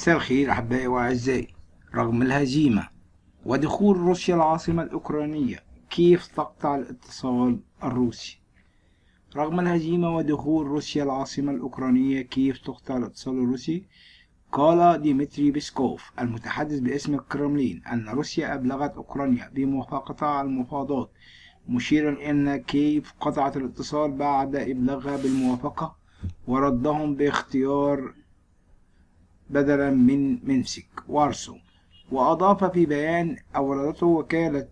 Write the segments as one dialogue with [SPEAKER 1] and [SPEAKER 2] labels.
[SPEAKER 1] مساء الخير أحبائي وأعزائي. رغم الهزيمة ودخول روسيا العاصمة الأوكرانية كييف تقطع الاتصال الروسي. رغم الهزيمة ودخول روسيا العاصمة الأوكرانية كييف تقطع الاتصال الروسي. قال ديمتري بيسكوف المتحدث باسم الكرملين أن روسيا أبلغت أوكرانيا بموافقتها على المفاوضات، مشيرا أن كييف قطعت الاتصال بعد إبلاغها بالموافقة وردهم باختيار بدلا من مينسك وارسو. وأضاف في بيان أوردته وكالة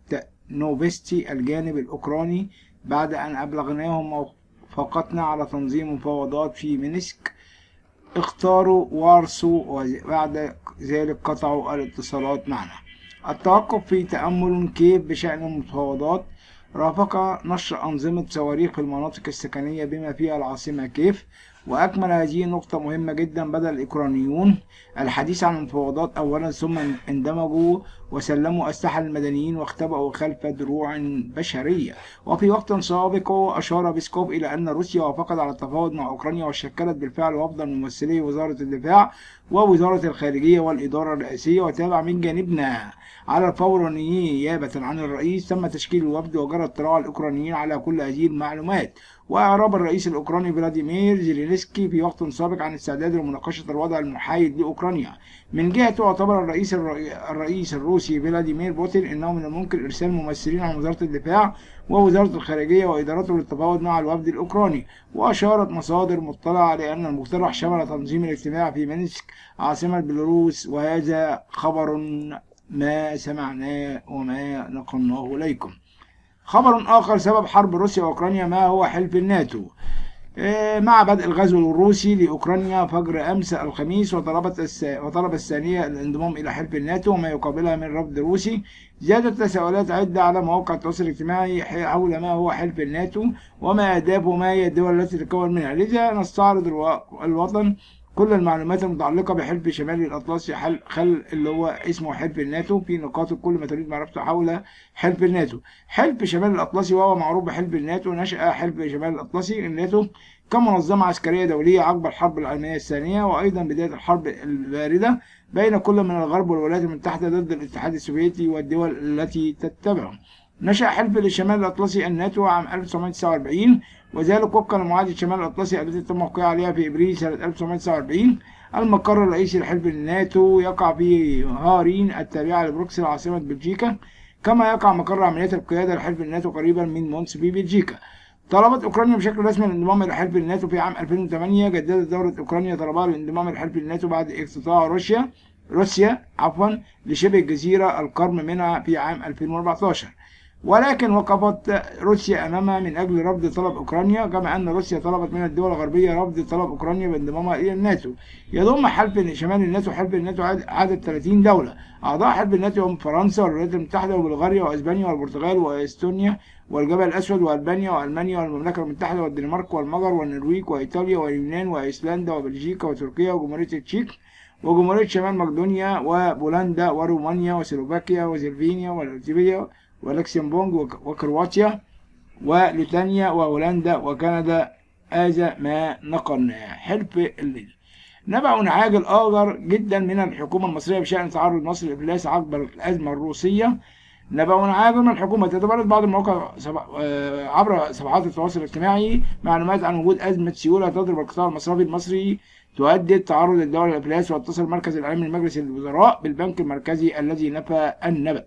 [SPEAKER 1] نوفستي الجانب الأوكراني: بعد أن أبلغناهم موافقتنا على تنظيم مفاوضات في مينسك اختاروا وارسو، وبعد ذلك قطعوا الاتصالات معنا. التوقف في تأمل كييف بشأن المفاوضات رافق نشر أنظمة صواريخ في المناطق السكنية بما فيها العاصمة كييف. وأكمل هذه النقطة مهمة جدا: بدأ الأوكرانيون الحديث عن المفاوضات أولا، ثم اندمجوا وسلموا أسلحة للمدنيين واختبأوا خلف دروع بشرية. وفي وقت سابق أشار بيسكوف إلى أن روسيا وافقت على التفاوض مع أوكرانيا وشكلت بالفعل وفدا من ممثلي وزارة الدفاع ووزارة الخارجية والإدارة الرئاسية. وتابع من جانبنا على الفور نيابة عن الرئيس تم تشكيل الوفد، وجرى اطلاع الأوكرانيين على كل هذه المعلومات. وأعرب الرئيس الأوكراني فلاديمير زيلينسكي في وقت سابق عن استعداده لمناقشة الوضع المحايد لأوكرانيا. من جهته اعتبر الرئيس الروسي فلاديمير بوتين أنه من الممكن إرسال ممثلين عن وزارة الدفاع ووزارة الخارجية وإدارته للتفاوض مع الوفد الأوكراني. وأشارت مصادر مطلعة على أن المقترح شمل تنظيم الاجتماع في مينسك عاصمة بيلاروس، وهذا خبر ما سمعناه وما نقلناه إليكم. خبر آخر: سبب حرب روسيا وأوكرانيا ما هو حلف الناتو. مع بدء الغزو الروسي لأوكرانيا فجر أمس الخميس، وطلب الثانية الانضمام إلى حلف الناتو وما يقابلها من رفض روسي. زادت تساؤلات عدة على مواقع التواصل الاجتماعي حول ما هو حلف الناتو وما أهدافه وما هي الدول التي تتكون منها. لذا نستعرض الوطن كل المعلومات المتعلقة بحلف شمال الأطلسي اللي هو اسمه حلف الناتو، في نقاط كل ما تريد معرفته حول حلف الناتو. حلف شمال الأطلسي وهو معروف بحلف الناتو. نشأ حلف شمال الأطلسي الناتو كمنظمة عسكرية دولية عقب الحرب العالمية الثانية، وأيضا بداية الحرب الباردة بين كل من الغرب والولايات المتحدة ضد الاتحاد السوفيتي والدول التي تتبعه. نشأ حلف الشمال الأطلسي الناتو عام 1949، وذلك وفقا لمعاهدة شمال الأطلسي التي تم الوقوع عليها في إبريل سنة 1949. المقر الرئيسي لحلف الناتو يقع في هارين التابعة لبروكسل عاصمة بلجيكا، كما يقع مقر عمليات القيادة لحلف الناتو قريبا من مونس في بلجيكا. طلبت أوكرانيا بشكل رسمي الانضمام إلى حلف الناتو في عام 2008. جددت دولة أوكرانيا طلبها للانضمام إلى حلف الناتو بعد اقتطاع روسيا لشبه الجزيرة القرم منها في عام 2014، ولكن وقفت روسيا أمامها من أجل رفض طلب أوكرانيا، كما أن روسيا طلبت من الدول الغربية رفض طلب أوكرانيا بانضمامها إلى الناتو. يضم حلف شمال الناتو حلف الناتو عدد 30 دولة. أعضاء حلف الناتو هم فرنسا والولايات المتحدة وبلغاريا وأسبانيا والبرتغال وإستونيا والجبل الأسود وألبانيا وألمانيا والمملكة المتحدة والدنمارك والمجر والنرويج وإيطاليا واليونان وأيسلندا وبلجيكا وتركيا وجمهورية التشيك وجمهورية شمال مقدونيا وبولندا ورومانيا وسلوفاكيا وسلوفينيا ولاتفيا ولكسمبورغ وكرواتيا وليتانيا وهولندا وكندا. هذا ما نقلناه. حلف الليل. نبع عاجل آخر جدا من الحكومة المصرية بشأن تعرض مصر للإفلاس عقب الأزمة الروسية. نبع عاجل من الحكومة. تتبرد بعض المواقع عبر صفحات التواصل الاجتماعي معلومات عن وجود أزمة سيولة تضرب القطاع المصرفي المصري تهدد تعرض الدولة للإفلاس. واتصل المركز العلمي لمجلس الوزراء بالبنك المركزي الذي نفى النبأ.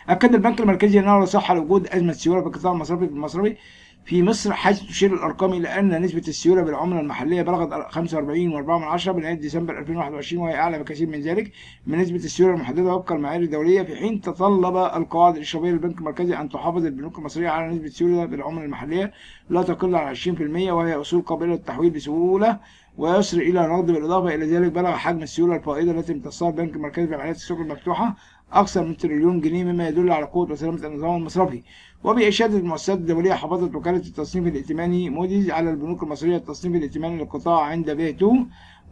[SPEAKER 1] أكد البنك المركزي أنه لا صحة لوجود أزمة سيولة في القطاع المصرفي في مصر، حيث تشير الأرقام إلى أن نسبة السيولة بالعملة المحلية بلغت 45.4% بنهاية ديسمبر 2021، وهي أعلى بكثير من ذلك من نسبة السيولة المحددة وفق المعايير الدولية. في حين تطلب القواعد الإشرافية للبنك المركزي أن تحافظ البنوك المصرية على نسبة سيولة بالعملة المحلية لا تقل عن 20%، وهي أصول قابلة للتحويل بسهولة ويسر إلى النقد. بالإضافة إلى ذلك بلغ حجم السيولة الفائضة التي امتصها البنك المركزي بعمليات السوق المفتوحة أكثر من تريليون جنيه، مما يدل على قوة وسلامة النظام المصرفي. وبإشادة المؤسسات الدولية، حافظت وكالة التصنيف الائتماني موديز على البنوك المصرية التصنيف الائتماني للقطاع عند ب2،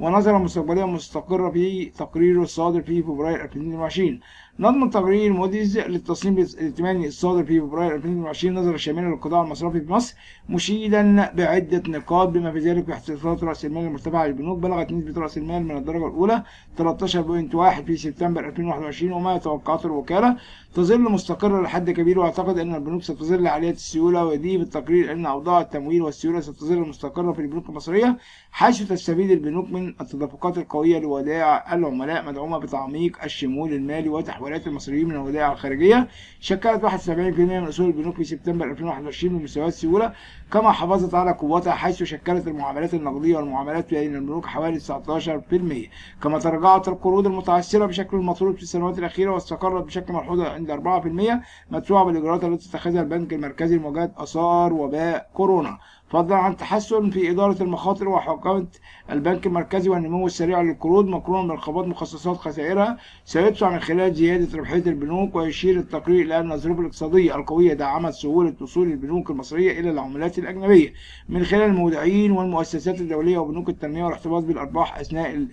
[SPEAKER 1] ونظرة مستقبلية مستقرة في تقريره الصادر في فبراير 2022. نظم تقرير موديز للتصنيف الائتماني الصادر في فبراير 2022 نظرة شاملة للقطاع المصرفي في مصر، مشيدا بعدة نقاط بما في ذلك احتياطات رأس المال المرتفعة للبنوك. بلغت نسبة رأس المال من الدرجة الأولى 13.1 في سبتمبر 2021، وما توقعته الوكالة تظل مستقرة لحد كبير. واعتقد أن البنوك ستظل عالية السيولة، ويضيف التقرير أن أوضاع التمويل والسيولة ستظل مستقرة في البنوك المصرية، حيث تستفيد البنوك من التدفقات القوية لودائع العملاء مدعومة بتعميق الشمول المالي وتحويلات المصريين من الودائع الخارجية. شكلت 71% من أصول البنوك في سبتمبر 2021 بمستويات السيولة، كما حافظت على قوتها، حيث شكلت المعاملات النقدية والمعاملات بين البنوك حوالي 19%. كما تراجعت القروض المتعثرة بشكل مطلوب في السنوات الأخيرة، واستقرت بشكل ملحوظ عند 4%، مدفوعة بالإجراءات التي اتخذها البنك المركزي لمواجهة آثار وباء كورونا. فضلا عن تحسن في إدارة المخاطر وحوكمة البنك المركزي والنمو السريع للقروض مقرونا بانخفاض مخصصات خسائرها، سيدفع من خلال زيادة ربحية البنوك. ويشير التقرير إلى أن الظروف الاقتصادية القوية دعمت سهولة وصول البنوك المصرية إلى العملات الأجنبية من خلال المودعين والمؤسسات الدولية وبنوك التنمية والاحتفاظ بالأرباح أثناء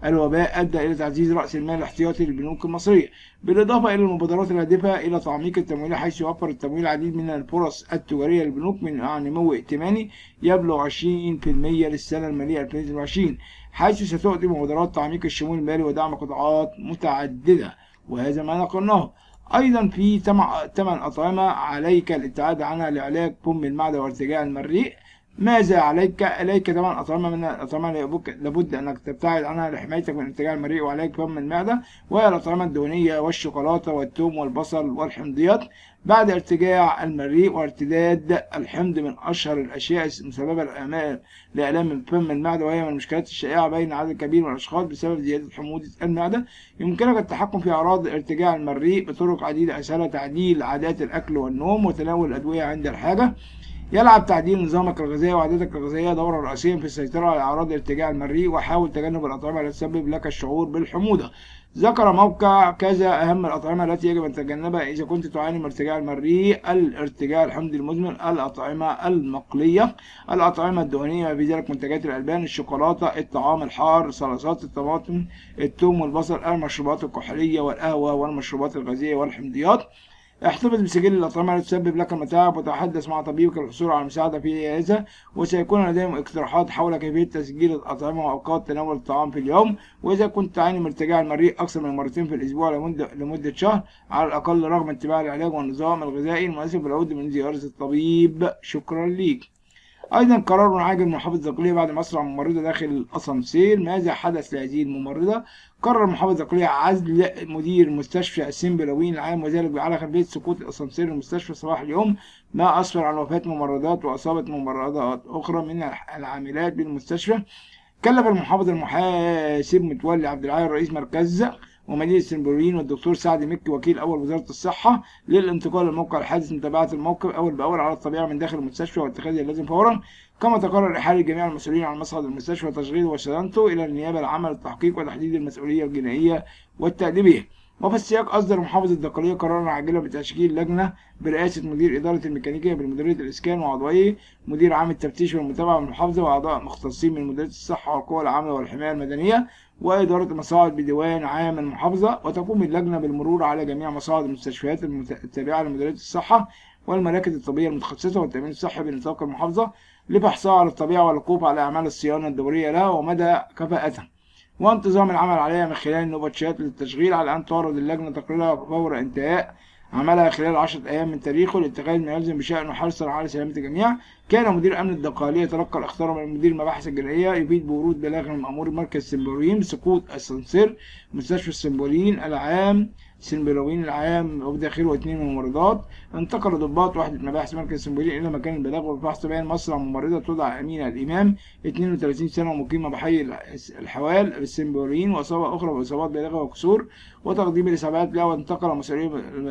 [SPEAKER 1] الوباء أدى إلى تعزيز رأس المال الاحتياطي للبنوك المصرية، بالإضافة إلى المبادرات الهادفة إلى تعميق التمويل، حيث يوفر التمويل العديد من الفرص التجارية للبنوك من نمو ائتماني يبلغ 20% للسنة المالية 2022، حيث ستؤتي مبادرات تعميق الشمول المالي ودعم قطاعات متعددة. وهذا ما نقلناه. أيضا في 8 أطعمة عليك الابتعاد عنها لعلاج بم المعدة وارتجاع المريء. ماذا عليك؟ إليك 8 أطعمة من الأطعمة لابد أنك تبتعد عنها لحمايتك من ارتجاع المريء وعلاج فم المعدة، وهي الأطعمة الدهنية والشوكولاتة والثوم والبصل والحمضيات. بعد ارتجاع المريء وارتداد الحمض من أشهر الأشياء المسببة لآلام فم المعدة، وهي من المشكلات الشائعة بين عدد كبير من الأشخاص بسبب زيادة حموضة المعدة. يمكنك التحكم في أعراض ارتجاع المريء بطرق عديدة، أسهلها تعديل عادات الأكل والنوم وتناول الأدوية عند الحاجة. يلعب تعديل نظامك الغذائي وعاداتك الغذائية دورا رئيسيا في السيطرة على أعراض ارتجاع المريء، وحاول تجنب الأطعمة التي تسبب لك الشعور بالحموضة. ذكر موقع كذا أهم الأطعمة التي يجب أن تتجنبها إذا كنت تعاني من ارتجاع المريء: الارتجاع الحمضي المزمن، الأطعمة المقلية، الأطعمة الدهنية بذلك منتجات الألبان، الشوكولاتة، الطعام الحار، صلصات الطماطم، الثوم والبصل، المشروبات الكحولية والقهوة والمشروبات الغازية والحمضيات. احتفظ بسجل الأطعمة التي تسبب لك المتاعب وتحدث مع طبيبك للحصول على المساعدة في هذا، وسيكون لديهم اقتراحات حول كيفية تسجيل الأطعمة وأوقات تناول الطعام في اليوم. وإذا كنت تعاني من ارتجاع المريء أكثر من مرتين في الأسبوع لمدة شهر على الأقل رغم اتباع العلاج والنظام الغذائي المناسب، لابد من زيارة الطبيب. شكرا ليك. أيضا قرار عاجل من محافظة الدقهلية بعد ما أسرع ممرضة داخل الأسانسير. ماذا حدث لهذه الممرضة؟ قرر محافظ الدقهلية عزل مدير مستشفى السنبلاوين العام، وذلك على خلفية سقوط أسانسير المستشفى صباح اليوم، ما أسفر عن وفاة ممرضات وإصابة ممرضات أخرى من العاملات بالمستشفى. كلف المحافظ المحاسب متولي عبد العال رئيس مركز ومدينة السنبلاوين والدكتور سعد مكي وكيل أول وزارة الصحة للانتقال لموقع الحادث متابعة الموقف أول بأول على الطبيعة من داخل المستشفى واتخاذ اللازم فورا. كما تقرر إحالة جميع المسؤولين عن مصعد المستشفى وتشغيله وصيانته إلى النيابة العامة للتحقيق وتحديد المسؤولية الجنائية والتأديبية. وفي السياق أصدر محافظ الدقهلية قرارا عاجلا بتشكيل لجنة برئاسة مدير إدارة الميكانيكية بمديرية الإسكان وعضويه مدير عام التفتيش والمتابعة من المحافظة وأعضاء مختصين من مديرية الصحة والقوى العامة والحماية المدنية وإدارة المصاعد بديوان عام المحافظة. وتقوم اللجنة بالمرور على جميع مصاعد المستشفيات التابعة لمديرية الصحة والمراكز الطبية المتخصصة والتأمين الصحي بنطاق المحافظة لفحصها على الطبيعة والوقوف على أعمال الصيانة الدورية لها ومدى كفاءتها وانتظام العمل عليها من خلال نوباتشات للتشغيل، على أن تعرض اللجنة تقريرها فور انتهاء عملها خلال 10 أيام من تاريخه لاتخاذ ما يلزم بشأنه حرصا على سلامة الجميع. كان مدير أمن الدقهلية تلقى الاخطار من مدير المباحث الجنائية يفيد بورود بلاغ من مأمور مركز السنبلاوين بسقوط أسانسير مستشفى السنبلاوين العام وبداخله 2 ممرضات. انتقل ضباط وحدة مباحث مركز السنبلاوين إلى مكان البلاغ والفحص بين مصرع ممرضة تدعى أمينة الإمام 32 سنة ومقيمة بحي الحوال بالسنبلاوين، وإصابة أخرى بإصابات بالغة وكسور وتقديم الإصابات لها. وانتقل مسؤولي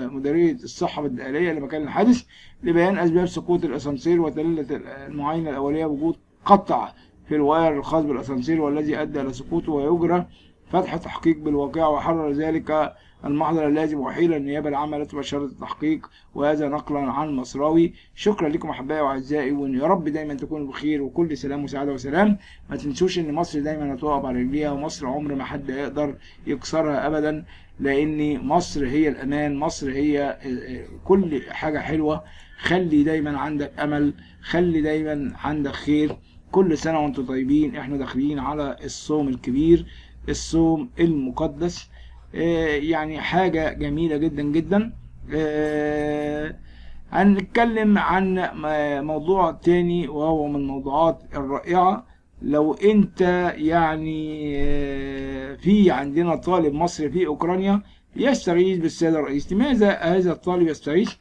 [SPEAKER 1] مديرية الصحة بالدقهلية إلى مكان الحادث لبيان أسباب سقوط الأسانسير، ودلت المعاينة الأولية وجود قطع في الواير الخاص بالأسانسير والذي أدى إلى سقوطه، ويجرى فتح تحقيق بالواقع، وحرر ذلك المحضر اللازم وحيل النيابة العامة التي بشرت التحقيق، وهذا نقلا عن مصراوي. شكرا لكم أحبائي وأعزائي، وإن يا رب دايما تكونوا بخير وكل سلام وسعادة وسلام. ما تنسوش إن مصر دايما هتقف على رجليها، ومصر عمر ما حد يقدر يكسرها أبدا، لأن مصر هي الأمان، مصر هي كل حاجة حلوة. خلي دايما عندك أمل، خلي دايما عندك خير. كل سنة وانتم طيبين، احنا داخلين على الصوم الكبير، الصوم المقدس. يعني حاجة جميلة جدا جدا. هنتكلم عن موضوع تاني، وهو من الموضوعات الرائعة. لو انت يعني في عندنا طالب مصري في اوكرانيا يستغيث بالسيد الرئيس. لماذا هذا الطالب يستغيث؟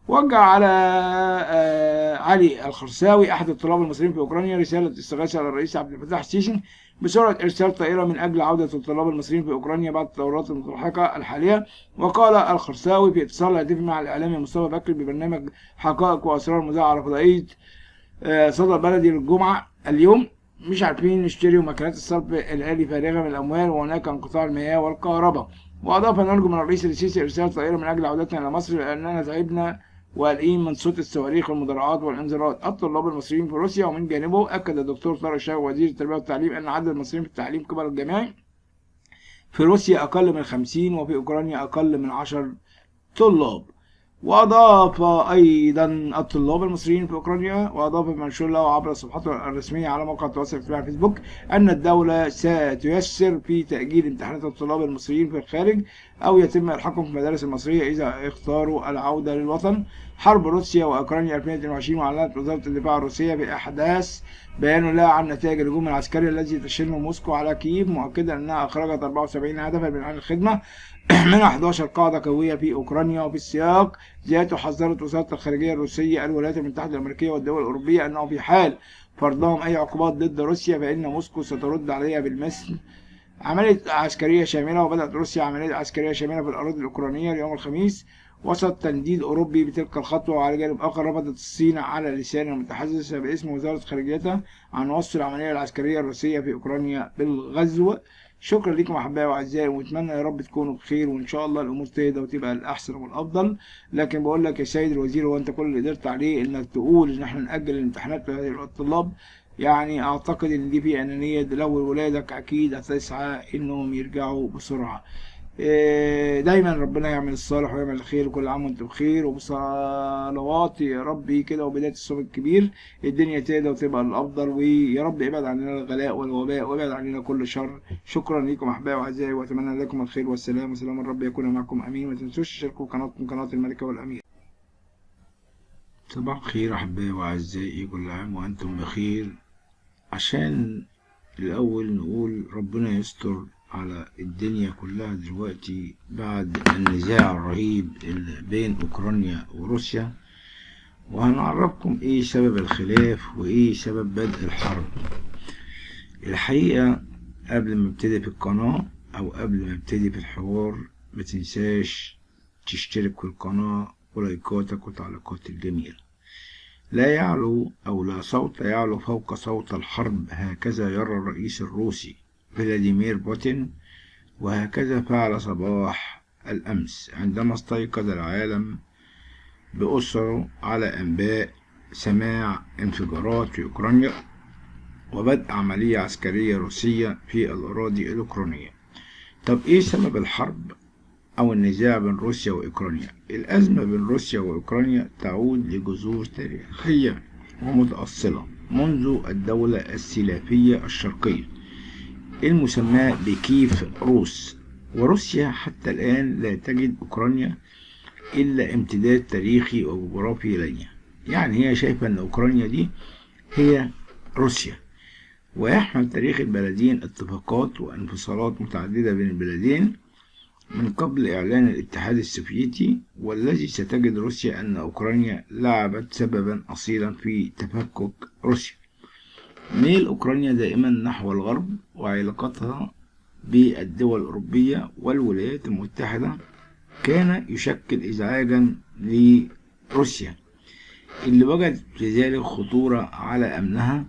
[SPEAKER 1] وجه على علي الخرساوي احد الطلاب المصريين في اوكرانيا رسالة استغاثة على الرئيس عبد الفتاح السيسي بسرعة إرسال طائرة من أجل عودة الطلاب المصريين في أوكرانيا بعد التطورات المتلاحقة الحالية. وقال الخرساوي في اتصال هاتفي مع الإعلامي مصطفى بكري ببرنامج حقائق وأسرار مذاع على فضائية صدى بلدي الجمعة اليوم: مش عارفين نشتري ماكينات الصرف الآلي فارغة من الأموال، وهناك انقطاع المياه والكهرباء. وأضاف: نرجو من الرئيس السيسي إرسال طائرة من أجل عودتنا إلى مصر، لأننا تعبنا وقلقين من صوت الصواريخ والمدرعات والانذارات. الطلاب المصريين في روسيا. ومن جانبه أكد الدكتور طارق شوقي وزير التربية والتعليم أن عدد المصريين في التعليم قبل الجامعي في روسيا أقل من 50، وفي أوكرانيا أقل من 10 طلاب. وأضاف أيضا الطلاب المصريين في أوكرانيا، وأضاف بمنشور له عبر صفحته الرسمية على موقع التواصل الاجتماعي فيسبوك أن الدولة ستيسر في تأجيل امتحانات الطلاب المصريين في الخارج، أو يتم إلحاقهم في المدارس المصرية إذا اختاروا العودة للوطن. حرب روسيا وأوكرانيا 2022. وأعلنت وزارة الدفاع الروسية بإحداث بيان لها عن نتائج الهجوم العسكري الذي تشنه موسكو على كييف، مؤكدا أنها أخرجت 74 هدفا من عن الخدمة من 11 قاعدة قوية في أوكرانيا. وفي السياق ذاته حذرت وزارة الخارجية الروسية الولايات المتحدة الأمريكية والدول الأوروبية أنه في حال فرضهم أي عقوبات ضد روسيا فإن موسكو سترد عليها بالمثل. عملية عسكرية شاملة. وبدأت روسيا عملية عسكرية شاملة في الأراضي الأوكرانية اليوم الخميس وسط تنديد أوروبي بتلك الخطوة. وعلى جانب آخر رفضت الصين على لسان المتحدث باسم وزارة خارجيتها عن وصف العملية العسكرية الروسية في أوكرانيا بالغزو. شكرا لكم أحبائي وأعزائي، وأتمنى يا رب تكونوا بخير، وإن شاء الله الأمور تهدى وتبقى الأحسن والأفضل. لكن بقول لك يا سيد الوزير، هو أنت كل اللي قدرت عليه إنك تقول إن إحنا نأجل الامتحانات لهؤلاء الطلاب؟ يعني أعتقد إن دي في أنانية. لو ولادك أكيد هتسعى إنهم يرجعوا بسرعة. دايما ربنا يعمل الصالح ويعمل الخير، وكل عام وانتم بخير. وبصلوات يا ربي كده وبداية الصوم الكبير الدنيا تهدى وتبقى الأفضل، ويا رب ابعد عننا الغلاء والوباء وابعد عننا كل شر. شكرا لكم أحبائي وأعزائي، وأتمنى لكم الخير والسلام، وسلام الرب يكون معكم أمين. وما تنسوش تشتركوا قناتكم قناة الملكة والأمير. صباح الخير أحبائي وأعزائي، كل عام وأنتم بخير. عشان الأول نقول ربنا يستر على الدنيا كلها دلوقتي بعد النزاع الرهيب بين أوكرانيا وروسيا، وهنعرفكم إيه سبب الخلاف وإيه سبب بدء الحرب. الحقيقة قبل ما ابتدي في القناة أو قبل ما ابتدي في الحوار، ما تنساش تشترك في القناة ولايكاتك وتعليقات الجميلة. لا يعلو أو لا صوت يعلو فوق صوت الحرب، هكذا يرى الرئيس الروسي فلاديمير بوتين، وهكذا فعل صباح الأمس عندما استيقظ العالم بأسره على أنباء سماع انفجارات في أوكرانيا وبدء عملية عسكرية روسية في الأراضي الأوكرانية. طب إيه سبب الحرب أو النزاع بين روسيا وأوكرانيا؟ الأزمة بين روسيا وأوكرانيا تعود لجذور تاريخية ومتأصلة منذ الدولة السلافية الشرقية المسماة بكيف روس. وروسيا حتى الآن لا تجد أوكرانيا إلا امتداد تاريخي وجغرافي ليها. يعني هي شايفة أن أوكرانيا دي هي روسيا. ويحمل تاريخ البلدين اتفاقات وانفصالات متعددة بين البلدين من قبل إعلان الاتحاد السوفيتي، والذي ستجد روسيا أن أوكرانيا لعبت سببا أصيلا في تفكك روسيا. ميل أوكرانيا دائما نحو الغرب وعلاقتها بالدول الأوروبية والولايات المتحدة كان يشكل إزعاجا لروسيا، اللي وجدت في ذلك خطورة على أمنها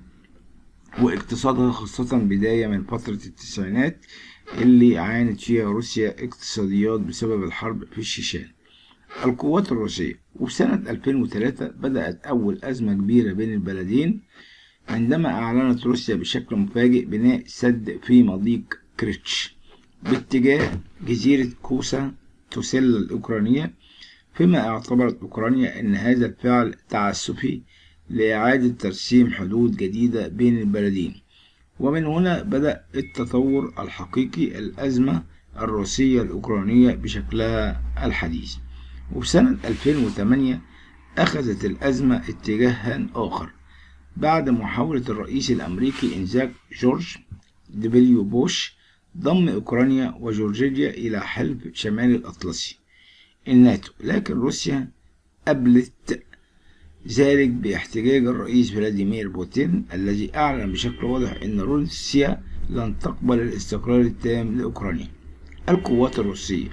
[SPEAKER 1] واقتصادها، خاصة بداية من فترة التسعينات اللي عانت فيها روسيا اقتصاديات بسبب الحرب في الشيشان. القوات الروسية. وفي سنة 2003 بدأت أول أزمة كبيرة بين البلدين عندما أعلنت روسيا بشكل مفاجئ بناء سد في مضيق كريتش باتجاه جزيرة كوسا توسيلا الأوكرانية، فيما اعتبرت أوكرانيا أن هذا الفعل تعسفي لإعادة ترسيم حدود جديدة بين البلدين. ومن هنا بدأ التطور الحقيقي الأزمة الروسية الأوكرانية بشكلها الحديث. وفي سنة 2008 أخذت الأزمة اتجاها آخر بعد محاولة الرئيس الأمريكي إنذاك جورج دبليو بوش ضم أوكرانيا وجورجيا إلى حلف شمال الأطلسي الناتو، لكن روسيا قبلت ذلك باحتجاج الرئيس فلاديمير بوتين الذي أعلن بشكل واضح أن روسيا لن تقبل الاستقلال التام لأوكرانيا. القوات الروسية.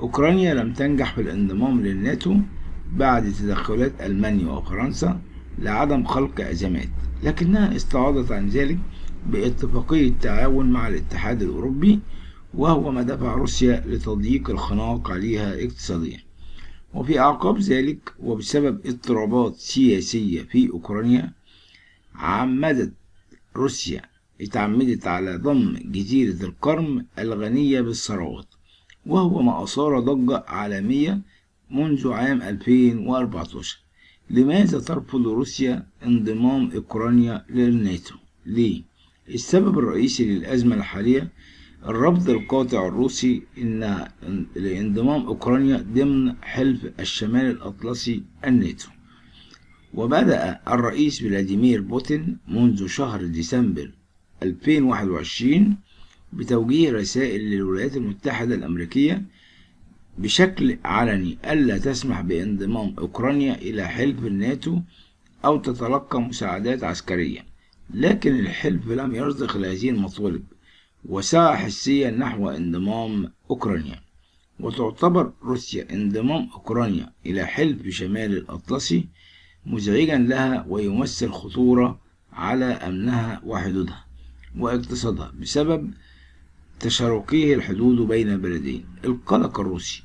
[SPEAKER 1] أوكرانيا لم تنجح في الانضمام للناتو بعد تدخلات ألمانيا وفرنسا لعدم خلق أزمات، لكنها استعاضت عن ذلك باتفاقية تعاون مع الاتحاد الأوروبي، وهو ما دفع روسيا لتضييق الخناق عليها اقتصاديا. وفي أعقاب ذلك وبسبب اضطرابات سياسية في أوكرانيا روسيا اتعمدت على ضم جزيرة القرم الغنية بالثروات، وهو ما أثار ضجة عالمية منذ عام 2014. لماذا ترفض روسيا انضمام أوكرانيا للناتو؟ ليه؟ السبب الرئيسي للأزمة الحالية الرفض القاطع الروسي لانضمام أوكرانيا ضمن حلف الشمال الأطلسي الناتو. وبدأ الرئيس فلاديمير بوتين منذ شهر ديسمبر 2021 بتوجيه رسائل للولايات المتحدة الأمريكية بشكل علني ألا تسمح بانضمام أوكرانيا إلى حلف الناتو أو تتلقى مساعدات عسكرية، لكن الحلف لم يرضخ لهذه المطالب وسعى حسيا نحو انضمام أوكرانيا. وتعتبر روسيا انضمام أوكرانيا إلى حلف شمال الأطلسي مزعجا لها ويمثل خطورة على أمنها وحدودها واقتصادها بسبب تشاركيه الحدود بين البلدين. القلق الروسي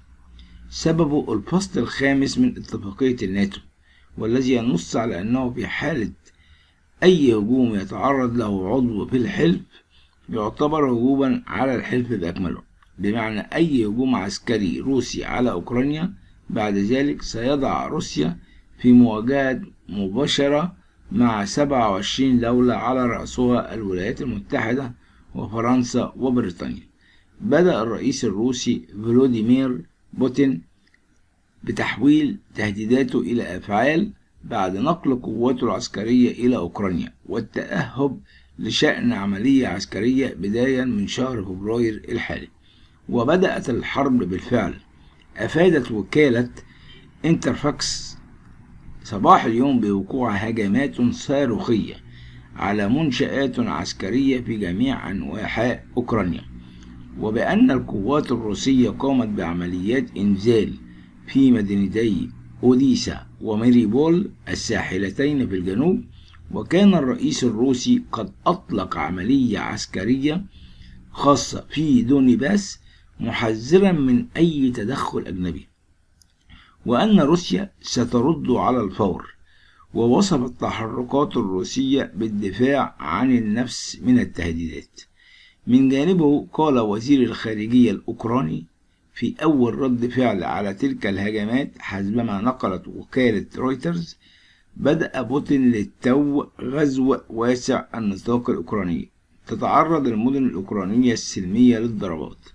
[SPEAKER 1] سببه الفصل الخامس من اتفاقية الناتو، والذي ينص على أنه في حالة أي هجوم يتعرض له عضو في الحلف يعتبر هجوما على الحلف بأكمله، بمعنى أي هجوم عسكري روسي على أوكرانيا بعد ذلك سيضع روسيا في مواجهة مباشرة مع 27 دولة على رأسها الولايات المتحدة وفرنسا وبريطانيا. بدأ الرئيس الروسي فلاديمير بوتين بتحويل تهديداته إلى أفعال بعد نقل قواته العسكرية إلى أوكرانيا والتأهب لشأن عملية عسكرية بداية من شهر فبراير الحالي. وبدأت الحرب بالفعل. أفادت وكالة انترفاكس صباح اليوم بوقوع هجمات صاروخية على منشآت عسكرية في جميع أنحاء أوكرانيا، وبأن القوات الروسية قامت بعمليات إنزال في مدينتي أوديسا وماريبول الساحلتين في الجنوب. وكان الرئيس الروسي قد أطلق عملية عسكرية خاصة في دونيباس محذرا من أي تدخل أجنبي، وأن روسيا سترد على الفور. ووصف التحركات الروسية بالدفاع عن النفس من التهديدات. من جانبه قال وزير الخارجية الأوكراني في أول رد فعل على تلك الهجمات حسبما نقلت وكالة رويترز: بدأ بوتين للتو غزو واسع النطاق الأوكراني، تتعرض المدن الأوكرانية السلمية للضربات.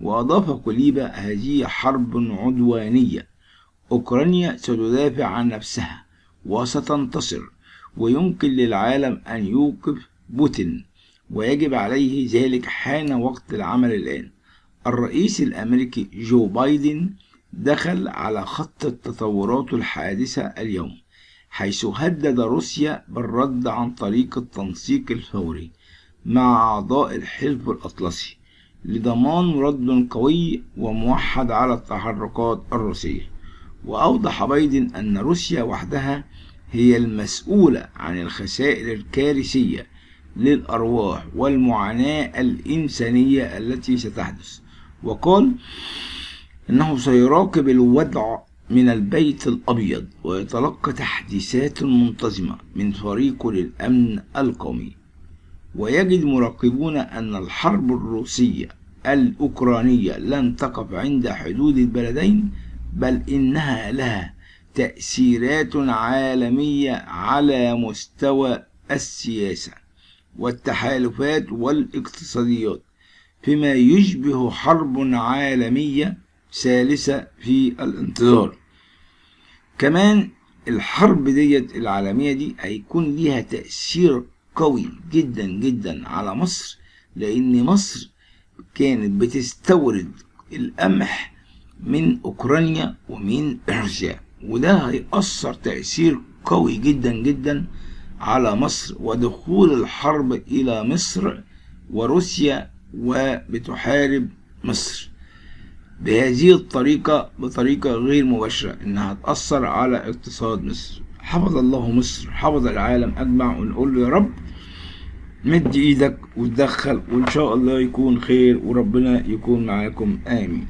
[SPEAKER 1] وأضاف كوليبا: هذه حرب عدوانية، أوكرانيا ستدافع عن نفسها وستنتصر، ويمكن للعالم أن يوقف بوتين ويجب عليه ذلك. حان وقت العمل الآن. الرئيس الأمريكي جو بايدن دخل على خط التطورات الحادثة اليوم، حيث هدد روسيا بالرد عن طريق التنسيق الفوري مع أعضاء الحلف الأطلسي لضمان رد قوي وموحد على التحركات الروسية. وأوضح بايدن أن روسيا وحدها هي المسؤولة عن الخسائر الكارثية للأرواح والمعاناة الإنسانية التي ستحدث. وقال إنه سيراقب الوضع من البيت الأبيض ويتلقى تحديثات منتظمة من فريقه للأمن القومي. ويجد مراقبون أن الحرب الروسية الأوكرانية لن تقف عند حدود البلدين، بل إنها لها تأثيرات عالمية على مستوى السياسة والتحالفات والاقتصاديات، فيما يشبه حرب عالمية ثالثة في الانتظار. كمان الحرب العالمية دي هيكون ليها تأثير قوي جدا جدا على مصر، لأن مصر كانت بتستورد القمح من أوكرانيا ومن روسيا، وده هيأثر تأثير قوي جدا جدا على مصر، ودخول الحرب إلى مصر وروسيا وبتحارب مصر بهذه الطريقة، بطريقة غير مباشرة، إنها تأثر على اقتصاد مصر. حفظ الله مصر، حفظ العالم أجمع، ونقول له يا رب مد إيدك وتدخل، وإن شاء الله يكون خير وربنا يكون معاكم، آمين.